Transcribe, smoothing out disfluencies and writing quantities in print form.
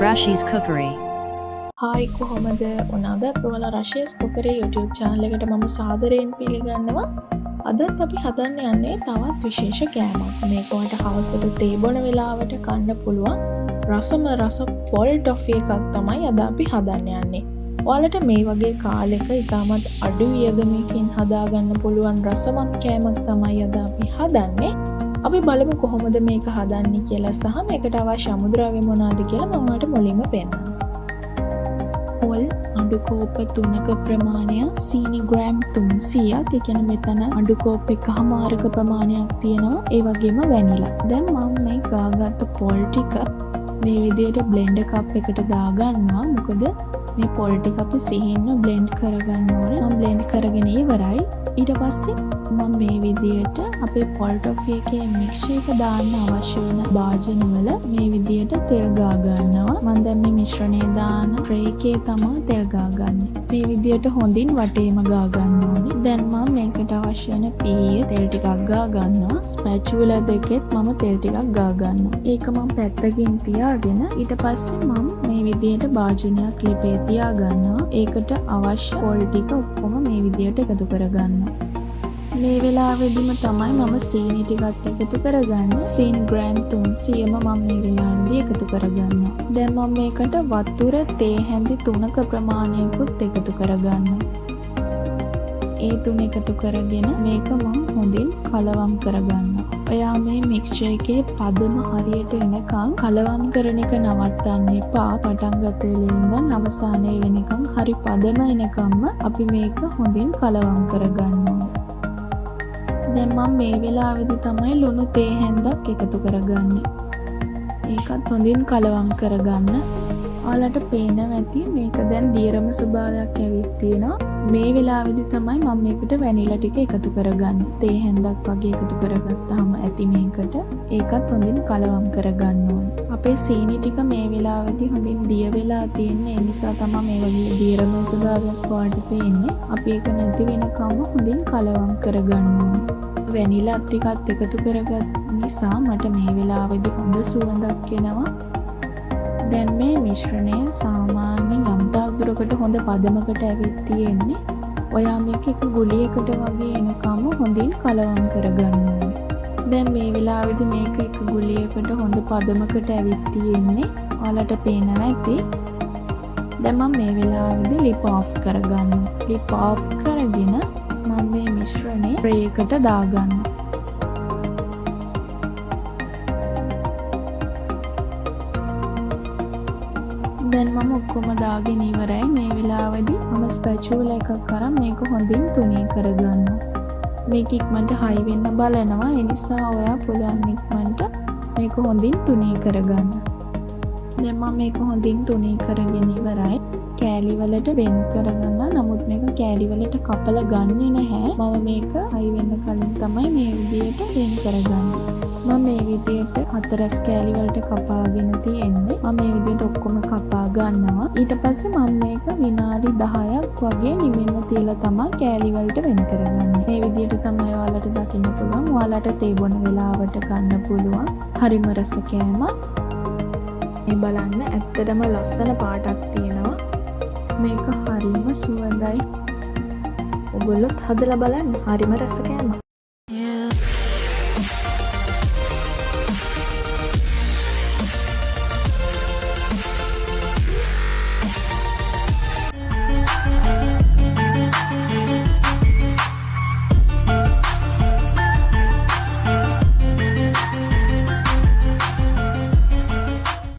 Rashi's Cookery. Hi කොහොමද උනාදත් ඔයාලා රශීස් කුකරි YouTube channel එකට මම සාදරයෙන් පිළිගන්නවා. අදත් අපි හදන්න යන්නේ තවත් විශේෂ කෑමක්. මේක ඔයාලට හවසට තේ බොන වෙලාවට කන්න පුළුවන් රසම රස පොල් ටොෆි එකක් තමයි අද අපි හදන්න යන්නේ. ඔයාලට මේ වගේ කාලෙක ඉතාමත් අඩු වියදමකින් හදාගන්න පුළුවන් රසවත් කෑමක් තමයි අද අපි හදන්නේ. අපි බලමු කොහොමද මේක හදන්නේ කියලා සහ මේකට අවශ්‍ය අමුද්‍රව්‍ය මොනවද කියලා මම ඔයාලට මුලින්ම පෙන්නන්නම්. පොල් අඩු කෝප 3ක ප්‍රමාණය, සීනි ග්‍රෑම් 300ක්, ඒ කියන්නේ මෙතන අඩු කෝප 1/2ක ප්‍රමාණයක් තියෙනවා. ඒ වගේම වැනිලා. දැන් මම මේ ගාගත්ත පොල් ටික මේ විදිහට බ්ලෙන්ඩර් කප් එකට දාගන්නවා. මොකද මේ පොල් ටික අපි සිහින්ම බ්ලෙන්ඩ් කරගන්න ඕනේ. මම බ්ලෙන්ඩ් කරගෙන ඉවරයි. ඊට පස්සේ මම මේ විදිහට අපේ පොල් ටොෆි එකේ මික්ස්චර් එක දාන්න අවශ්‍ය වෙන භාජන වල මේ විදිහට තෙල් ගා ගන්නවා. මම දැන් මේ මිශ්‍රණය දාන ට්‍රේ එකේ තමයි තෙල් ගා ගන්නෙ. මේ විදිහට හොඳින් වටේම ගා ගන්න ඕනේ. දැන් මම මේකට අවශ්‍ය වෙන පීයේ තෙල් ටිකක් ගා ගන්නවා. ස්පැචුලා දෙකෙත් මම තෙල් ටිකක් ගා ගන්නවා. ඒක මම පැත්තකින් තියාගෙන ඊට පස්සේ මම මේ විදිහට භාජනයක් ලිපේ තියා ගන්නවා. ඒකට අවශ්‍ය පොල් ටික ඔක්කොම මේ විදිහට එකතු කරගන්නවා. මේ වෙලාවෙදිම තමයි මම සීනි ටිකත් එකතු කරගන්නේ. සීනි ග්‍රෑම් 300ම මම මේ වෙලාවේදී එකතු කරගන්නවා. දැන් මම මේකට වතුර තේ හැඳි 3ක ප්‍රමාණයකුත් එකතු කරගන්නවා. ඒ තුන එකතු කරගෙන මේක මම හොඳින් කලවම් කරගන්නවා. ඔයා මේ මික්ස්චර් එකේ පදම හරියට එනකන් කලවම් කරන එක නවත්තන්න එපා. පටන් ගත්ත වෙලේ ඉඳන් අවසානයේ වෙනකන් හරි පදම එනකම්ම අපි මේක හොඳින් කලවම් කරගන්න ඕනේ. දැන් මම මේ වෙලාවේදී තමයි ලුණු තේ හැන්දක් එකතු කරගන්නේ. ඒකත් හොඳින් කලවම් කරගන්න. ඔයාලට පේනවා ඇති මේක දැන් දියරම ස්වභාවයක් ඇවිත් තියෙනවා. මේ වෙලාවේදී තමයි මම මේකට වැනිලා ටික එකතු කරගන්නේ. තේ හැන්දක් වගේ එකතු කරගත්තාම ඇති මේකට. ඒකත් හොඳින් කලවම් කරගන්න ඕනේ. අපේ සීනි ටික මේ වෙලාවේදී හොඳින් දිය වෙලා තියෙන්නේ. ඒ නිසා තමයි මේ වගේ දියරම ස්වභාවයක් වඩ පේන්නේ. අපි ඒක නැති වෙනකම්ම හොඳින් කලවම් කරගන්න ඕනේ. වැනිලා ටිකත් එකතු කරගත් නිසා මට මේ වෙලාවේදී හොඳ සුවඳක් එනවා. දැන් මේ මිශ්‍රණය සාමාන්‍ය යම් තාක් දුරකට හොඳ පදමකට ඇවිත් තියෙන්නේ. ඔයා මේක එක ගුලියකට වගේ එනකම් හොඳින් කලවම් කරගන්න ඕනේ. දැන් මේ වෙලාවේදී මේක එක ගුලියකට හොඳ පදමකට ඇවිත් තියෙන්නේ. ඔයාලට පේනවා ඇති. දැන් මම මේ වෙලාවේදී ලිප් ඔෆ් කරගන්නවා. ලිප් ඔෆ් කරගෙන මම මේ මිශ්‍රණය ට්‍රේ එකට දාගන්නවා. දැන් මම ඔක්කොම දාගෙන ඉවරයි. මේ වෙලාවේදී මම ස්පැචුලා එකක් අරන් මේක හොඳින් තුනී කරගන්නවා. මේක ඉක්මනට හයි වෙන්න බලනවා. ඒ නිසා ඔයා පුළුවන් ඉක්මනට මේක හොඳින් තුනී කරගන්න. දැන් මම මේක හොඳින් තුනී කරගෙන ඉවරයි. කෑලි වලට වෙන් කරගන්න. නමුත් මේක කෑලි වලට කපලා ගන්නෙ නැහැ. මම මේක හයි වෙන්න කලින් තමයි මේ විදියට වෙන් කරගන්නේ. මම මේ විදියට හතරස් කෑලි වලට කපාගෙන තියෙන්නේ. මම මේ විදියට ඔක්කොම කපා ගන්නවා. ඊට පස්සේ මම මේක විනාඩි 10ක් වගේ නිවෙන්න තියලා තමයි කෑලි වලට වෙන් කරගන්නේ. මේ විදියට තමයි ඔයාලට දකින්න පුළුවන්. ඔයාලට තේ බොන වෙලාවට ගන්න පුළුවන්. හරිම රස කෑමක්. මේ බලන්න ඇත්තටම ලස්සන පාටක් තියෙනවා. මේක හරිම සුවඳයි. ඔයගොල්ලොත් හදලා බලන්න. හරිම රස කෑමක්.